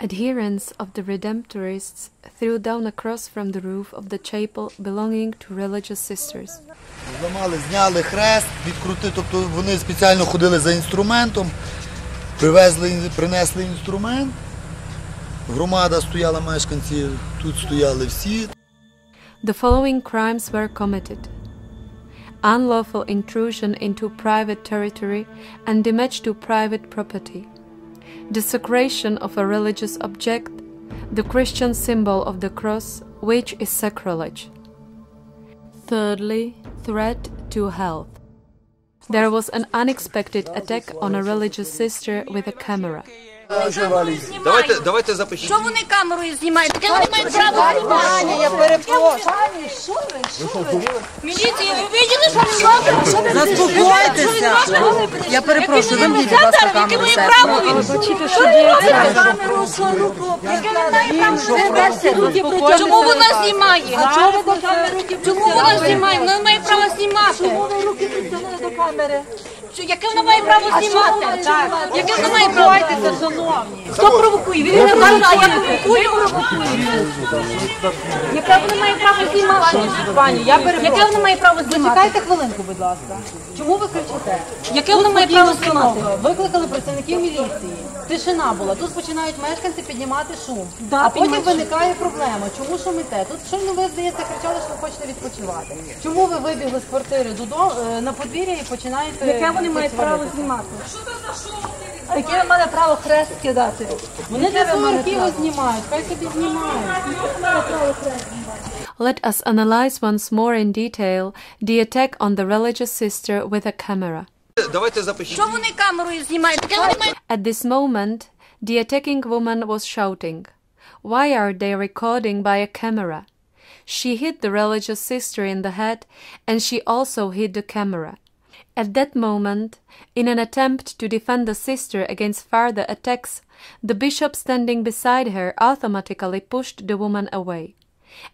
Adherents of the Redemptorists threw down a cross from the roof of the chapel belonging to religious sisters. Зламали, зняли хрест, відкрутили, тобто вони спеціально ходили за інструментом, принесли інструмент, громада стояла, мешканці, тут стояли всі. The following crimes were committed: unlawful intrusion into private territory and damage to private property, desecration of a religious object, the Christian symbol of the cross, which is sacrilege. Thirdly, threat to health. There was an unexpected attack on a religious sister with a camera. Давайте запишіть. Що вони камерою знімають? Таке вони мають право знімати. Я перепрошую. Міліція, ви виділи, що ви робите? Заспокойтеся. Я перепрошую, ви мені, будь ласка, камеру Яке ви право? Чому вона знімає? Чому вона знімає? Вона не має права знімати. Чому ви руки підтягнули до камери? Яке вона має право знімати? Яке вона має право? Шановні. Хто провокує? Ви не кажете, а я провокую. Яке вона має право знімати? Пані, я перепрошую. Яке вона має право знімати? Чекайте хвилинку, будь ласка. Чому ви кричите? Яке вона має право знімати? Викликали працівників міліції. Тишина була. Тут починають мешканці піднімати шум. А потім виникає проблема. Чому шумите? Тут щойно ви, здається, кричали, що ви хочете відпочивати. Чому ви вибігли з квартири додому на подвір'я і починаєте... Яке вони мають право знімати? А яке в мене право хрест кидати? Вони для свого архіву знімають, хай собі знімають. Let us analyze once more in detail the attack on the religious sister with a camera. Давайте запишіть. Що вони камерою знімають? Таке вони мають... At this moment, the attacking woman was shouting, "Why are they recording by a camera?" She hit the religious sister in the head, and she also hit the camera. At that moment, in an attempt to defend the sister against further attacks, the bishop standing beside her automatically pushed the woman away.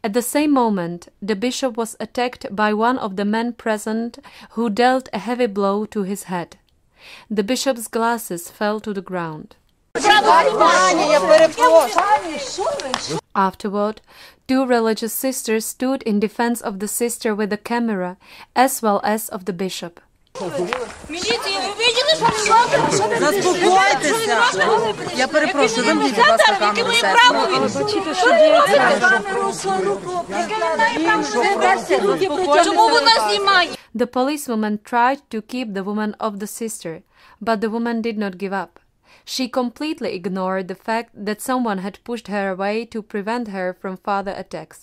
At the same moment, the bishop was attacked by one of the men present, who dealt a heavy blow to his head. The bishop's glasses fell to the ground. Afterward, two religious sisters stood in defense of the sister with the camera, as well as of the bishop. Міліція, ви виділи, що ви робите? Заспокойтеся. Я перепрошую, ви мені, будь ласка, камеру Яке ви право? Чому вона знімає? The policewoman tried to keep the woman off the sister, but the woman did not give up. She completely ignored the fact that someone had pushed her away to prevent her from further attacks.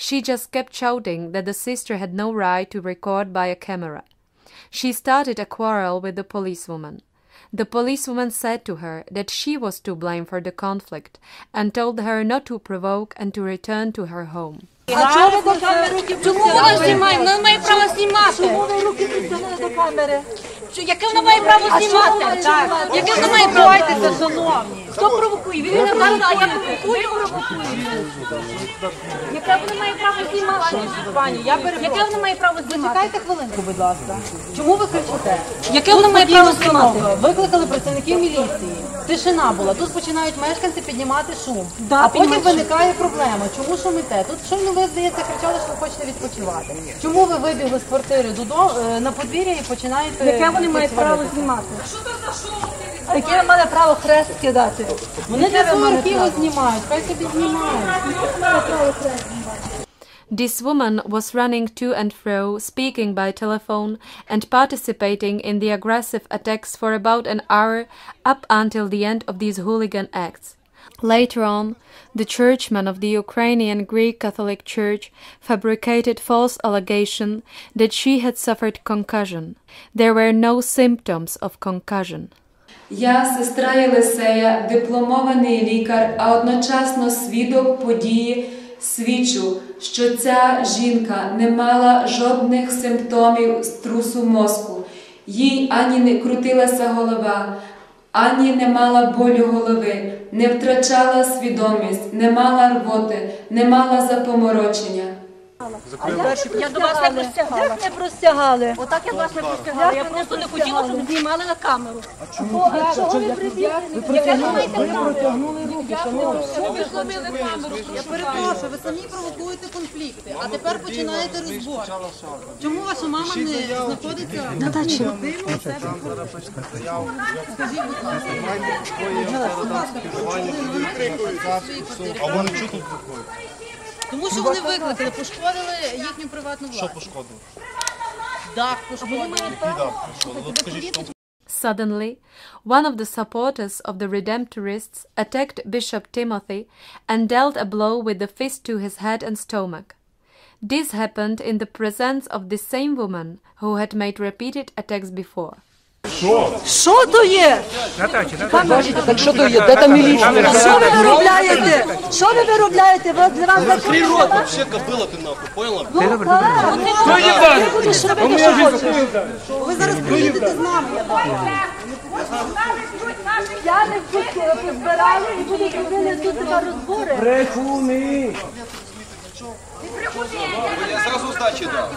She just kept shouting that the sister had no right to record by a camera. She started a quarrel with the policewoman. The policewoman said to her that she was to blame for the conflict and told her not to provoke and to return to her home. А чого ви до камери руки Чому вона знімає? Вона не має права знімати. Чому ви руки підтягнули до камери? Яке вона має право знімати? Яке вона має право? Шановні. Хто провокує? Ви не кажете, а я провокую. Яке вона має право знімати? Пані, я перепрошую. Яке вона має право знімати? Чекайте хвилинку, будь ласка. Чому ви кричите? Яке вона має право знімати? Викликали працівників міліції. Тишина була. Тут починають мешканці піднімати шум. А потім виникає проблема. Чому шумите? Тут щойно ви, здається, кричали, що ви хочете відпочивати. Чому ви вибігли з квартири додому на подвір'я і починаєте... Яке вони мають право знімати? А яке в мене право хрест кидати? Вони для свого архіву знімають, хай собі знімають. This woman was running to and fro, speaking by telephone and participating in the aggressive attacks for about an hour up until the end of these hooligan acts. Later on, the churchman of the Ukrainian Greek Catholic Church fabricated false allegation that she had suffered concussion. There were no symptoms of concussion. Я, сестра Єлисея, дипломований лікар, а одночасно свідок події, свідчу, що ця жінка не мала жодних симптомів струсу мозку. Їй ані не крутилася голова, ані не мала болю голови, не втрачала свідомість, не мала рвоти, не мала запоморочення. Я до вас не простягала. Як не простягали? Отак я до вас не простягала. Я просто не хотіла, щоб знімали на камеру. А чого ви прибігли? Ви протягнули руки, шановні. Я перепрошую, ви самі провокуєте конфлікти, а тепер починаєте розбор. Чому ваша мама не знаходиться на дачі? А вони чого тут виходять? Тому що вони викликали, пошкодили їхню приватну власність. Що пошкодили? Дах пошкодили. Який дах пошкодили? От скажіть, що Suddenly, one of the supporters of the Redemptorists attacked Bishop Timothy and dealt a blow with the fist to his head and stomach. This happened in the presence of the same woman who had made repeated attacks before. Що то є? Так що то є? Де там міліція? Що ви виробляєте? Що ви виробляєте? Ви вам Три роки, вообще кобила ти нахуй, поняла? Ви зараз поїдете з нами, я бачу. Я не впустила, позбирали і будуть робити тут тепер розбори. Брехуни! Я зразу здачі дав.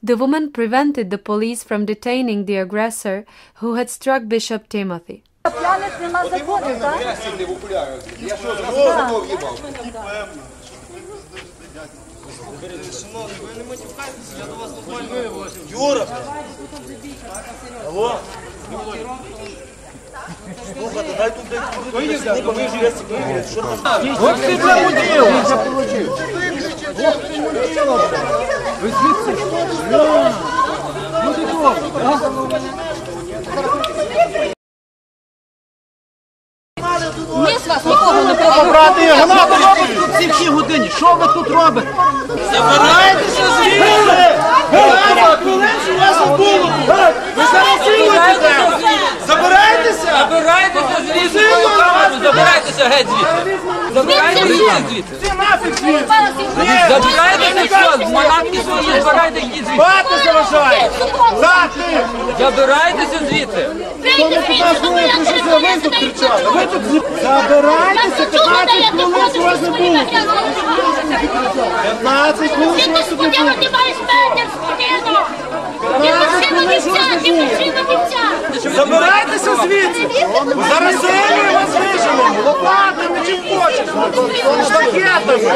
The woman prevented the police from detaining the aggressor who had struck Bishop Timothy. П'яниць нема закону, так? Я що, зразу в'їбав? Шановні, ви не матюкайтеся, я до вас нормально. Юра! Алло? Слухайте, дай тут не поміж, що там? От ти заудів! Ви звідси? Ми з вас нікого не Брати, гранату робить тут всі в цій годині. Що ви тут робите? Забирайтеся звідси! Граната, хвилинці вас у було! Ви зараз силуєте! Забирайтеся! Забирайтеся звідси! Забирайтеся геть звідси! Забирайтеся звідси! Всі нафіг звідси! Забирайтеся що? Манатки свої збирайте, йдіть звідси! Бати заважає! Бати! Забирайтеся звідси! Ви тут забирайтеся! 15 хвилин у вас не було! 15 хвилин у вас не було! 15 хвилин у вас не було! Забирайтеся звідси! Зараз сильно вас виженемо! Лопатами чим хочеш! Штакетами!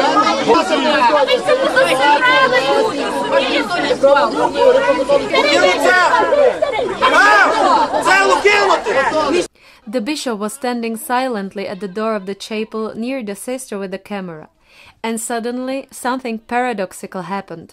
Це кинути! The bishop was standing silently at the door of the chapel near the sister with the camera, and suddenly something paradoxical happened.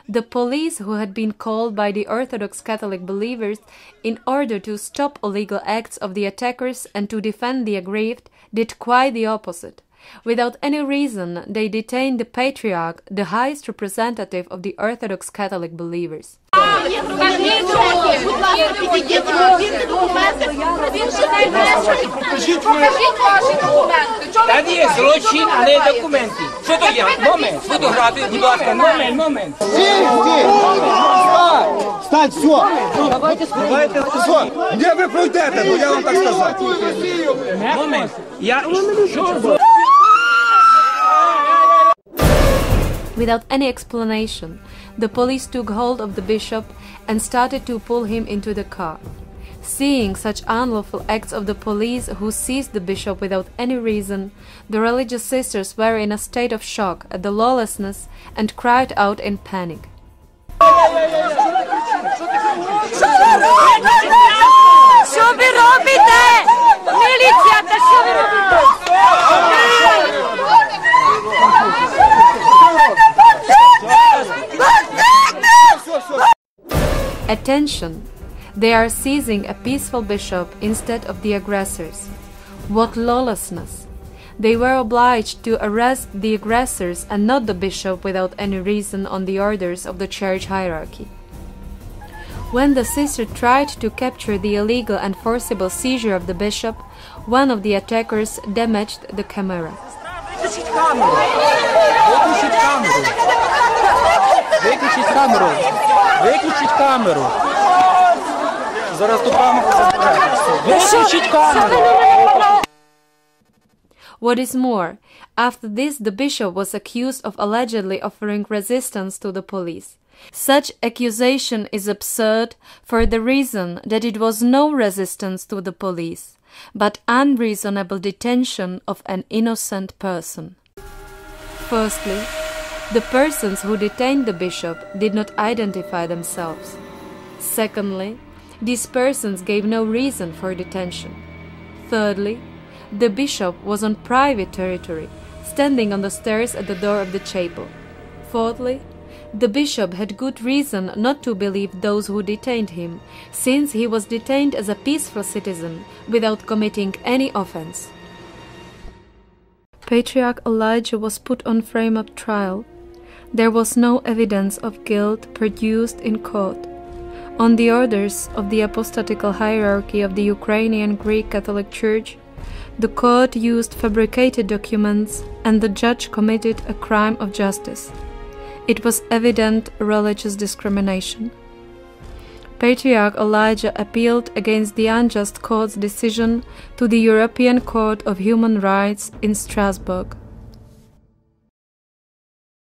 The police, who had been called by the Orthodox Catholic believers in order to stop illegal acts of the attackers and to defend the aggrieved, did quite the opposite. Without any reason, they detained the patriarch, the highest representative of the Orthodox Catholic believers. Та ні, злочин, а не документи. Що то є? Момент, фотографію, будь ласка, момент. Встань, все! Давайте, все! Де ви пройдете, ну я вам так сказав. Момент. Я... Without any explanation, the police took hold of the bishop and started to pull him into the car. Seeing such unlawful acts of the police who seized the bishop without any reason, the religious sisters were in a state of shock at the lawlessness and cried out in panic. Що ви робите? Міліція, та що ви робите? Attention! They are seizing a peaceful bishop instead of the aggressors. What lawlessness! They were obliged to arrest the aggressors and not the bishop without any reason on the orders of the church hierarchy. When the sister tried to capture the illegal and forcible seizure of the bishop, one of the attackers damaged the camera. Виключіть камеру. Зараз ту камеру заберете. Виключіть камеру. What is more, after this the bishop was accused of allegedly offering resistance to the police. Such accusation is absurd for the reason that it was no resistance to the police, but unreasonable detention of an innocent person. Firstly, the persons who detained the bishop did not identify themselves. Secondly, these persons gave no reason for detention. Thirdly, the bishop was on private territory, standing on the stairs at the door of the chapel. Fourthly, the bishop had good reason not to believe those who detained him, since he was detained as a peaceful citizen without committing any offense. Patriarch Elijah was put on frame-up trial. There was no evidence of guilt produced in court. On the orders of the apostatical hierarchy of the Ukrainian Greek Catholic Church, the court used fabricated documents and the judge committed a crime of justice. It was evident religious discrimination. Patriarch Elijah appealed against the unjust court's decision to the European Court of Human Rights in Strasbourg.